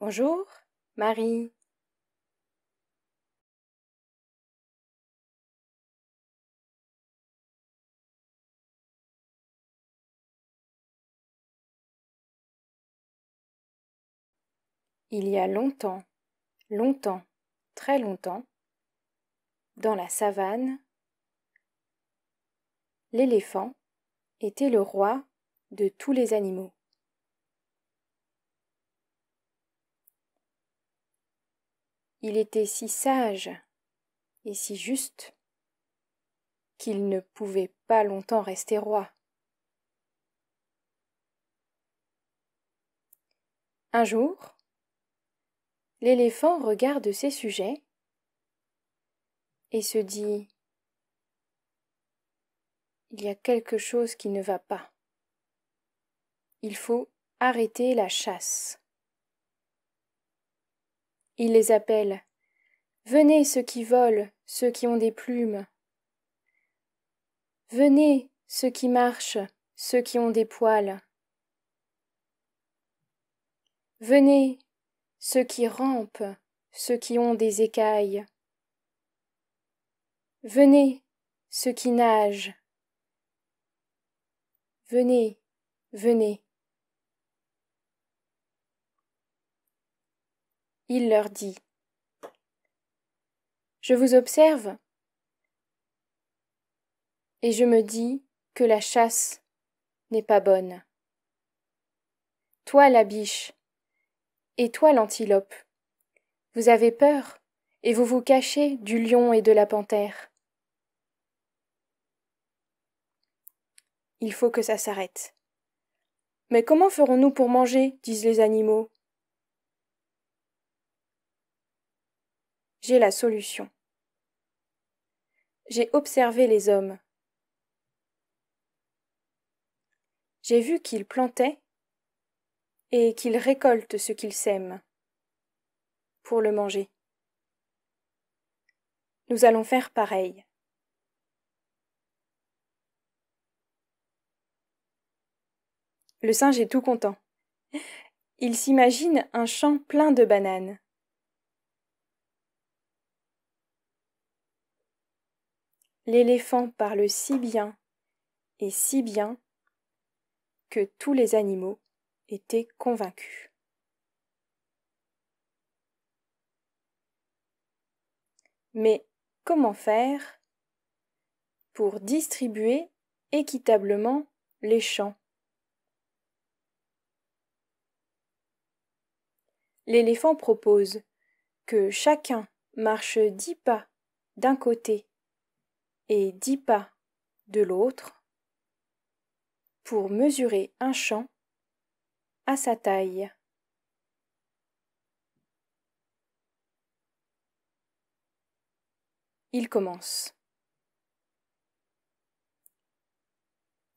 Bonjour, Marie. Il y a longtemps, longtemps, très longtemps, dans la savane, l'éléphant était le roi de tous les animaux. Il était si sage et si juste qu'il ne pouvait pas longtemps rester roi. Un jour, l'éléphant regarde ses sujets et se dit « Il y a quelque chose qui ne va pas. Il faut arrêter la chasse. » Il les appelle « Venez ceux qui volent, ceux qui ont des plumes. Venez ceux qui marchent, ceux qui ont des poils. Venez ceux qui rampent, ceux qui ont des écailles. Venez ceux qui nagent. Venez, venez. » Il leur dit « Je vous observe et je me dis que la chasse n'est pas bonne. Toi la biche, et toi l'antilope, vous avez peur et vous vous cachez du lion et de la panthère. Il faut que ça s'arrête. Mais comment ferons-nous pour manger, disent les animaux. J'ai la solution. J'ai observé les hommes. J'ai vu qu'ils plantaient et qu'ils récoltent ce qu'ils sèment pour le manger. Nous allons faire pareil. Le singe est tout content. Il s'imagine un champ plein de bananes. L'éléphant parle si bien et si bien que tous les animaux étaient convaincus. Mais comment faire pour distribuer équitablement les champs? L'éléphant propose que chacun marche 10 pas d'un côté et 10 pas de l'autre pour mesurer un champ à sa taille. Il commence.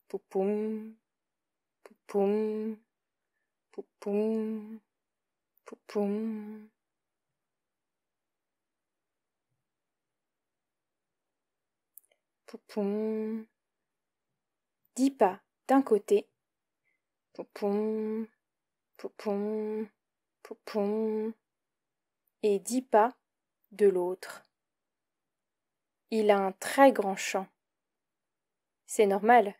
Poupoum, poupoum, poupoum, poupoum. Poupoum. 10 pas d'un côté. Poupoum, poupoum, poupoum. Et 10 pas de l'autre. Il a un très grand champ. C'est normal,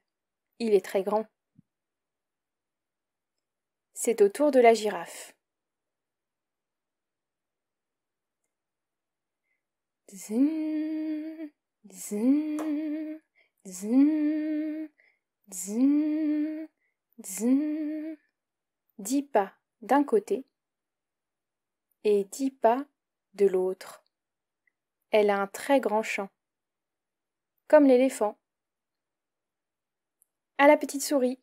il est très grand. C'est au tour de la girafe. Zin, zin, zin, zin, zin. 10 pas d'un côté et 10 pas de l'autre. Elle a un très grand champ, comme l'éléphant. À la petite souris.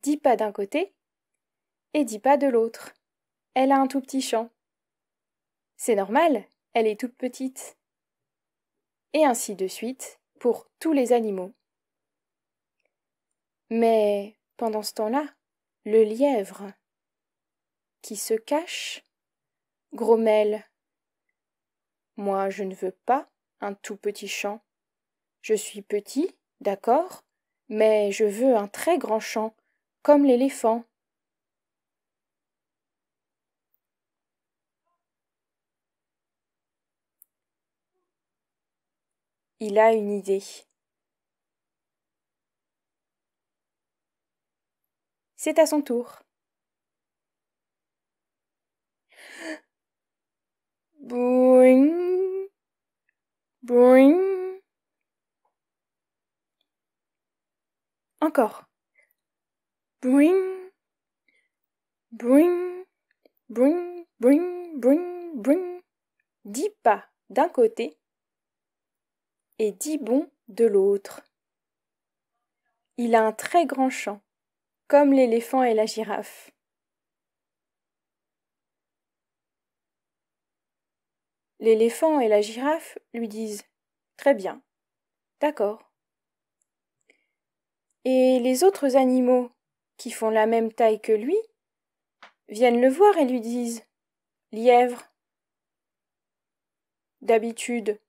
10 pas d'un côté et 10 pas de l'autre. Elle a un tout petit champ. C'est normal, elle est toute petite. Et ainsi de suite pour tous les animaux. Mais pendant ce temps-là, le lièvre, qui se cache, grommelle. Moi, je ne veux pas un tout petit champ. Je suis petit, d'accord, mais je veux un très grand champ comme l'éléphant. Il a une idée. C'est à son tour. Boing, boing. Encore. Boing, boing, boing, boing, boing, boing. 10 pas d'un côté et 10 bonds de l'autre. Il a un très grand chant, comme l'éléphant et la girafe. L'éléphant et la girafe lui disent « Très bien, d'accord ». Et les autres animaux, qui font la même taille que lui, viennent le voir et lui disent « Lièvre, d'habitude,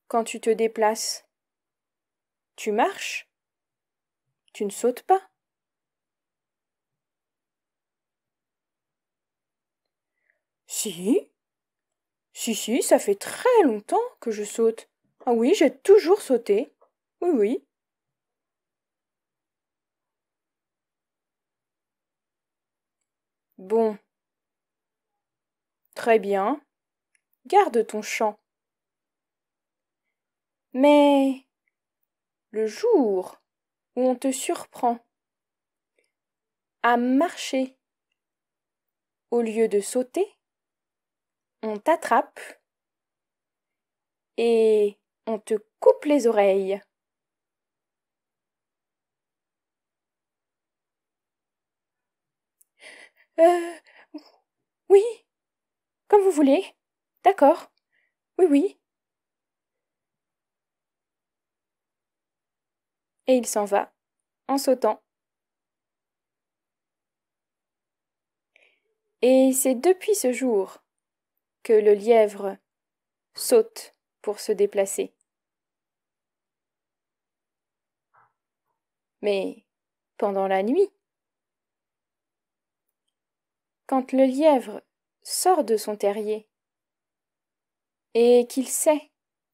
quand tu te déplaces, tu marches, tu ne sautes pas. » Si, ça fait très longtemps que je saute. Ah oui, j'ai toujours sauté. Oui, oui. Bon. Très bien. Garde ton chant. Mais le jour où on te surprend à marcher au lieu de sauter, on t'attrape et on te coupe les oreilles. Oui, comme vous voulez. D'accord. Oui, oui. Et il s'en va, en sautant. Et c'est depuis ce jour que le lièvre saute pour se déplacer. Mais pendant la nuit, quand le lièvre sort de son terrier et qu'il sait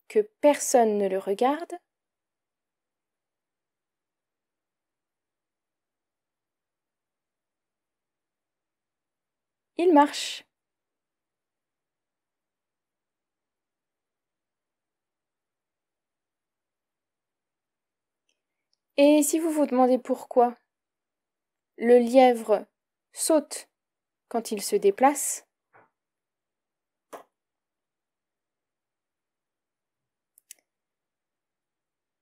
que personne ne le regarde, il marche. Et si vous vous demandez pourquoi le lièvre saute quand il se déplace,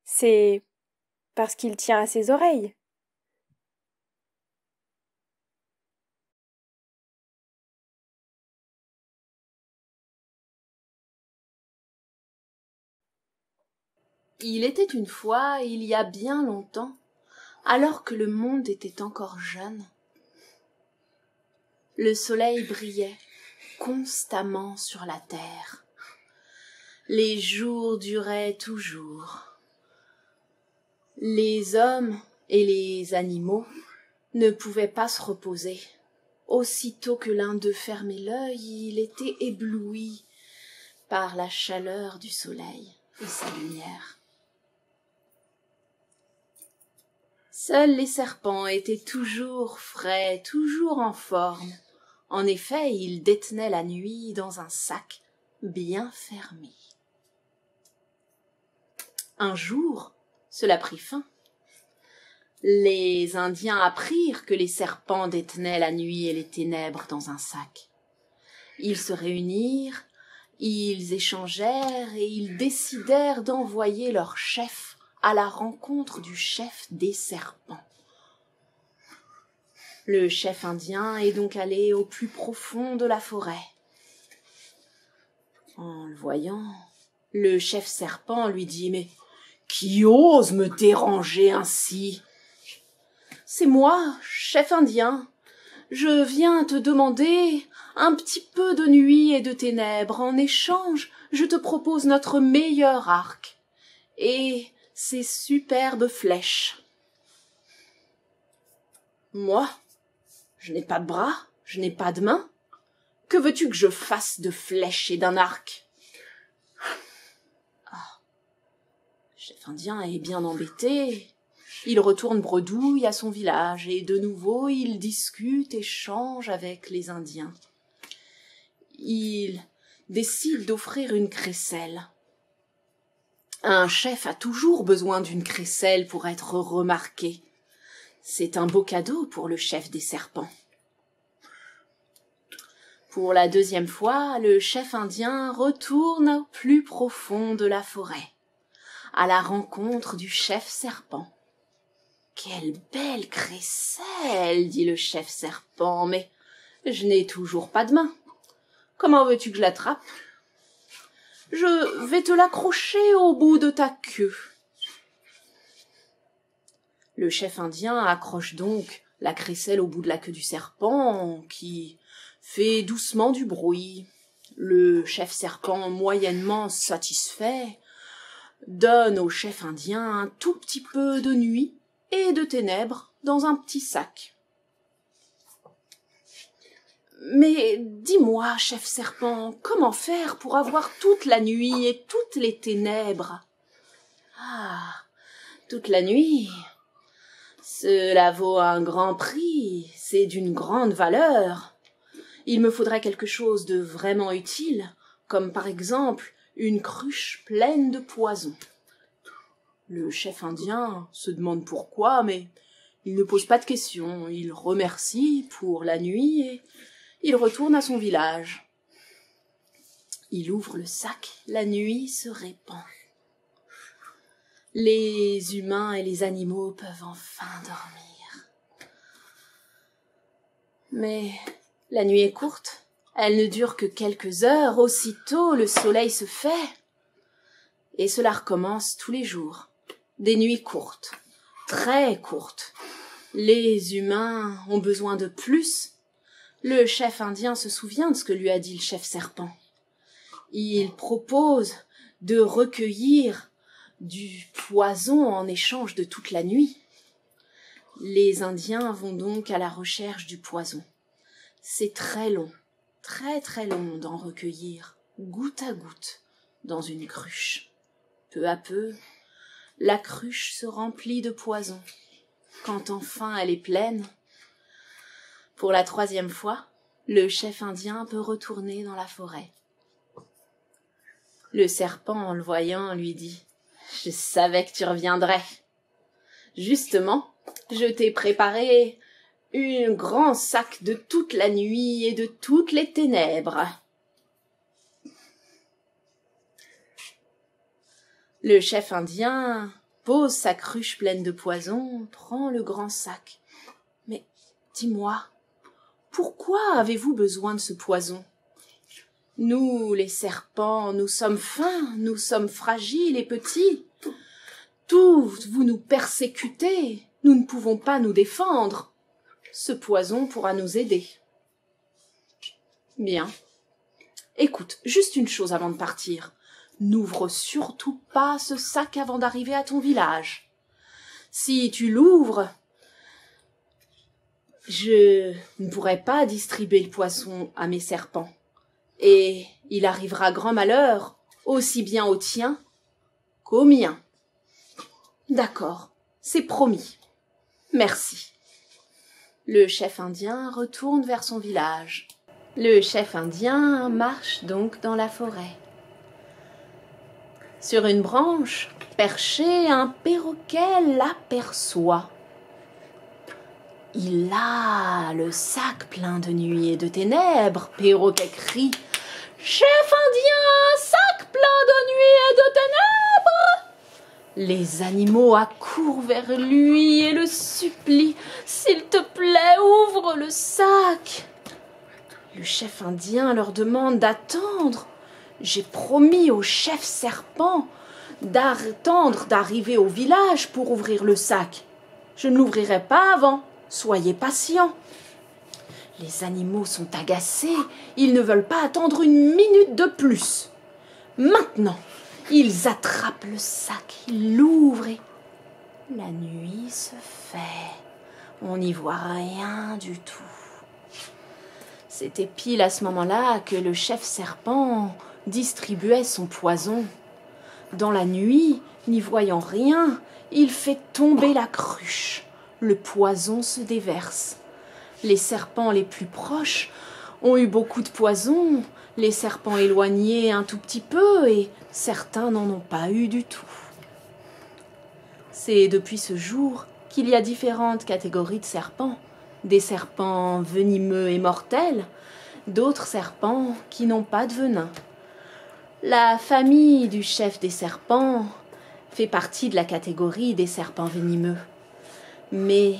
c'est parce qu'il tient à ses oreilles. Il était une fois, il y a bien longtemps, alors que le monde était encore jeune. Le soleil brillait constamment sur la terre. Les jours duraient toujours. Les hommes et les animaux ne pouvaient pas se reposer. Aussitôt que l'un d'eux fermait l'œil, il était ébloui par la chaleur du soleil et sa lumière. Seuls les serpents étaient toujours frais, toujours en forme. En effet, ils détenaient la nuit dans un sac bien fermé. Un jour, cela prit fin. Les Indiens apprirent que les serpents détenaient la nuit et les ténèbres dans un sac. Ils se réunirent, ils échangèrent et ils décidèrent d'envoyer leur chef à la rencontre du chef des serpents. Le chef indien est donc allé au plus profond de la forêt. En le voyant, le chef serpent lui dit « Mais qui ose me déranger ainsi ? » « C'est moi, chef indien. Je viens te demander un petit peu de nuit et de ténèbres. En échange, je te propose notre meilleur arc et ses superbes flèches. » Moi, je n'ai pas de bras, je n'ai pas de mains. Que veux-tu que je fasse de flèches et d'un arc? Ah, le chef indien est bien embêté. Il retourne bredouille à son village et de nouveau il discute et change avec les Indiens. Il décide d'offrir une crécelle. Un chef a toujours besoin d'une crécelle pour être remarqué. C'est un beau cadeau pour le chef des serpents. Pour la deuxième fois, le chef indien retourne au plus profond de la forêt, à la rencontre du chef serpent. « Quelle belle crécelle !» dit le chef serpent, « mais je n'ai toujours pas de main. Comment veux-tu que je l'attrape ? Je vais te l'accrocher au bout de ta queue. » Le chef indien accroche donc la crécelle au bout de la queue du serpent, qui fait doucement du bruit. Le chef serpent, moyennement satisfait, donne au chef indien un tout petit peu de nuit et de ténèbres dans un petit sac. « Mais dis-moi, chef serpent, comment faire pour avoir toute la nuit et toutes les ténèbres ?»« Ah, toute la nuit, cela vaut un grand prix, c'est d'une grande valeur. Il me faudrait quelque chose de vraiment utile, comme par exemple une cruche pleine de poison. » Le chef indien se demande pourquoi, mais il ne pose pas de questions. Il remercie pour la nuit et il retourne à son village. Il ouvre le sac, la nuit se répand. Les humains et les animaux peuvent enfin dormir. Mais la nuit est courte, elle ne dure que quelques heures, aussitôt le soleil se fait. Et cela recommence tous les jours. Des nuits courtes, très courtes. Les humains ont besoin de plus. Le chef indien se souvient de ce que lui a dit le chef serpent. Il propose de recueillir du poison en échange de toute la nuit. Les Indiens vont donc à la recherche du poison. C'est très long, très très long d'en recueillir, goutte à goutte, dans une cruche. Peu à peu, la cruche se remplit de poison. Quand enfin elle est pleine, pour la troisième fois, le chef indien peut retourner dans la forêt. Le serpent, en le voyant, lui dit « Je savais que tu reviendrais. Justement, je t'ai préparé un grand sac de toute la nuit et de toutes les ténèbres. » Le chef indien pose sa cruche pleine de poison, prend le grand sac. « Mais dis-moi, pourquoi avez-vous besoin de ce poison ? Nous, les serpents, nous sommes fins, nous sommes fragiles et petits. Tous vous nous persécutez, nous ne pouvons pas nous défendre. Ce poison pourra nous aider. » Bien. Écoute, juste une chose avant de partir. N'ouvre surtout pas ce sac avant d'arriver à ton village. Si tu l'ouvres, je ne pourrai pas distribuer le poison à mes serpents. Et il arrivera grand malheur, aussi bien au tien qu'au mien. D'accord, c'est promis. Merci. Le chef indien retourne vers son village. Le chef indien marche donc dans la forêt. Sur une branche, perché, un perroquet l'aperçoit. Il a le sac plein de nuit et de ténèbres. Perroquet crie « Chef indien, sac plein de nuit et de ténèbres !» Les animaux accourent vers lui et le supplient « S'il te plaît, ouvre le sac !» Le chef indien leur demande d'attendre. « J'ai promis au chef serpent d'attendre d'arriver au village pour ouvrir le sac. Je ne l'ouvrirai pas avant. Soyez patients. » Les animaux sont agacés. Ils ne veulent pas attendre une minute de plus. Maintenant, ils attrapent le sac, ils l'ouvrent et la nuit se fait. on n'y voit rien du tout. C'était pile à ce moment-là que le chef serpent distribuait son poison. Dans la nuit, n'y voyant rien, il fait tomber la cruche. Le poison se déverse. Les serpents les plus proches ont eu beaucoup de poison, les serpents éloignés un tout petit peu, et certains n'en ont pas eu du tout. C'est depuis ce jour qu'il y a différentes catégories de serpents. Des serpents venimeux et mortels, d'autres serpents qui n'ont pas de venin. La famille du chef des serpents fait partie de la catégorie des serpents venimeux. Mais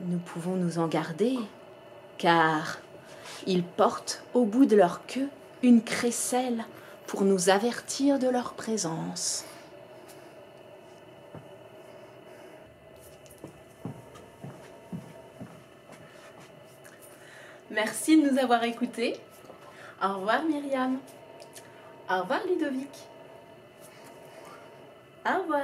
nous pouvons nous en garder, car ils portent au bout de leur queue une crécelle pour nous avertir de leur présence. Merci de nous avoir écoutés. Au revoir Myriam. Au revoir Ludovic. Au revoir.